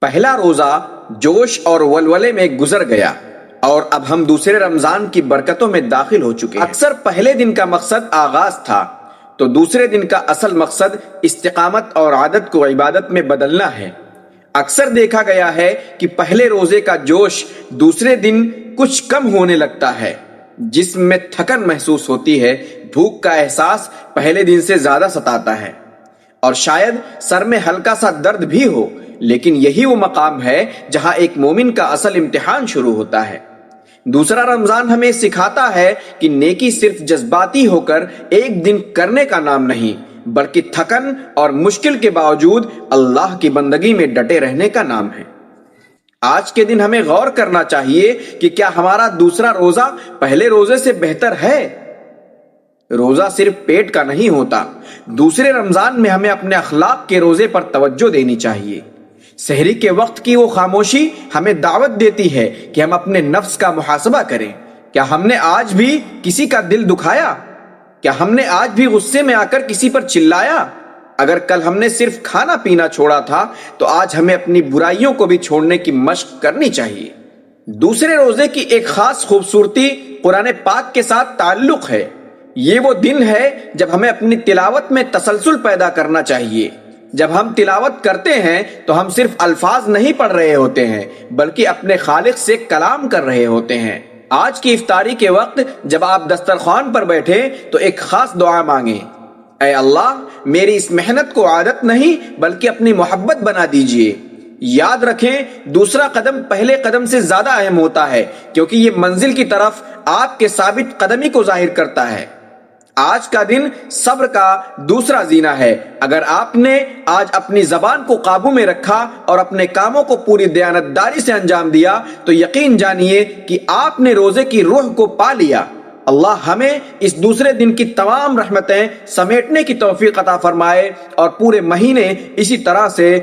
پہلا روزہ جوش اور ولولے میں گزر گیا اور اب ہم دوسرے رمضان کی برکتوں میں داخل ہو چکے ہیں۔ اکثر پہلے دن کا مقصد آغاز تھا تو دوسرے دن کا اصل مقصد استقامت اور عادت کو عبادت میں بدلنا ہے۔ اکثر دیکھا گیا ہے کہ پہلے روزے کا جوش دوسرے دن کچھ کم ہونے لگتا ہے، جسم میں تھکن محسوس ہوتی ہے، بھوک کا احساس پہلے دن سے زیادہ ستاتا ہے اور شاید سر میں ہلکا سا درد بھی ہو، لیکن یہی وہ مقام ہے جہاں ایک مومن کا اصل امتحان شروع ہوتا ہے۔ دوسرا رمضان ہمیں سکھاتا ہے کہ نیکی صرف جذباتی ہو کر ایک دن کرنے کا نام نہیں، بلکہ تھکن اور مشکل کے باوجود اللہ کی بندگی میں ڈٹے رہنے کا نام ہے۔ آج کے دن ہمیں غور کرنا چاہیے کہ کیا ہمارا دوسرا روزہ پہلے روزے سے بہتر ہے؟ روزہ صرف پیٹ کا نہیں ہوتا۔ دوسرے رمضان میں ہمیں اپنے اخلاق کے روزے پر توجہ دینی چاہیے۔ سحری کے وقت کی وہ خاموشی ہمیں دعوت دیتی ہے کہ ہم اپنے نفس کا محاسبہ کریں۔ کیا ہم نے آج بھی کسی کا دل دکھایا؟ کیا ہم نے آج بھی غصے میں آ کر کسی پر چلایا؟ اگر کل ہم نے صرف کھانا پینا چھوڑا تھا تو آج ہمیں اپنی برائیوں کو بھی چھوڑنے کی مشق کرنی چاہیے۔ دوسرے روزے کی ایک خاص خوبصورتی قرآن پاک کے ساتھ تعلق ہے۔ یہ وہ دن ہے جب ہمیں اپنی تلاوت میں تسلسل پیدا کرنا چاہیے۔ جب ہم تلاوت کرتے ہیں تو ہم صرف الفاظ نہیں پڑھ رہے ہوتے ہیں، بلکہ اپنے خالق سے کلام کر رہے ہوتے ہیں۔ آج کی افطاری کے وقت جب آپ دسترخوان پر بیٹھے تو ایک خاص دعا مانگیں۔ اے اللہ، میری اس محنت کو عادت نہیں بلکہ اپنی محبت بنا دیجئے۔ یاد رکھیں، دوسرا قدم پہلے قدم سے زیادہ اہم ہوتا ہے، کیونکہ یہ منزل کی طرف آپ کے ثابت قدمی کو ظاہر کرتا ہے۔ آج کا دن صبر کا دوسرا زینہ ہے۔ اگر آپ نے آج اپنی زبان کو قابو میں رکھا اور اپنے کاموں کو پوری دیانتداری سے انجام دیا تو یقین جانیے کہ آپ نے روزے کی روح کو پا لیا۔ اللہ ہمیں اس دوسرے دن کی تمام رحمتیں سمیٹنے کی توفیق عطا فرمائے اور پورے مہینے اسی طرح سے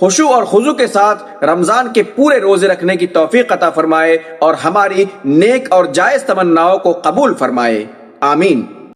خشوع اور خضوع کے ساتھ رمضان کے پورے روزے رکھنے کی توفیق عطا فرمائے اور ہماری نیک اور جائز تمناؤں کو قبول فرمائے۔ آمین۔